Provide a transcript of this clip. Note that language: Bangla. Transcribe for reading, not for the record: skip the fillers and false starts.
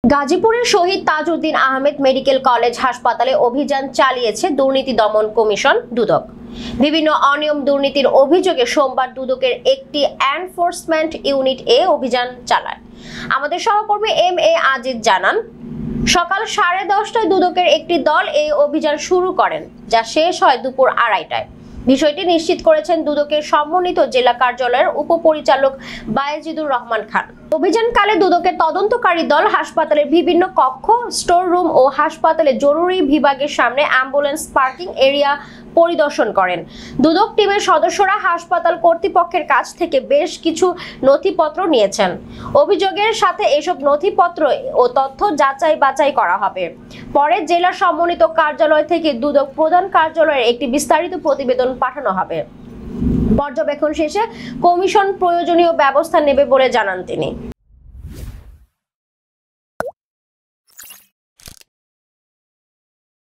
গাজীপুরের শহীদ তাজউদ্দিন আহমেদ মেডিকেল কলেজ হাসপাতালে অভিযান চালিয়েছে দুর্নীতি দমন কমিশন দুদক। বিভিন্ন অনিয়ম দুর্নীতির অভিযোগে সোমবার দুদকের একটি এনফোর্সমেন্ট ইউনিট অভিযান চালায়। আমাদের সহকর্মী এম.এ. আজিজ জানান, সকাল 10:30টায় দুদকের একটি দল এই অভিযান শুরু করেন, যা শেষ হয় দুপুর 2:30টায়। বিষয়টি নিশ্চিত করেছেন দুদকের সমন্বিত জেলা কার্যালয়ের উপপরিচালক বায়েজিদুর রহমান খান। অভিযানকালে দুদকের তদন্তকারী দল হাসপাতালের বিভিন্ন কক্ষ, স্টোর রুম ও হাসপাতালের জরুরি বিভাগের সামনে অ্যাম্বুলেন্স পার্কিং এরিয়া পরিদর্শন করেন। দুদক টিমের সদস্যরা হাসপাতাল কর্তৃপক্ষের কাছ থেকে বেশ কিছু নথিপত্র নিয়েছেন। অভিযোগের সাথে এসব নথিপত্র ও তথ্য যাচাই বাছাই করা হবে। পরে জেলা সমন্বিত কার্যালয় থেকে দুদক প্রধান কার্যালয়ের একটি বিস্তারিত প্রতিবেদন পাঠানো হবে। পর্যবেক্ষণ শেষে কমিশন প্রয়োজনীয় ব্যবস্থা নেবে বলে জানান তিনি।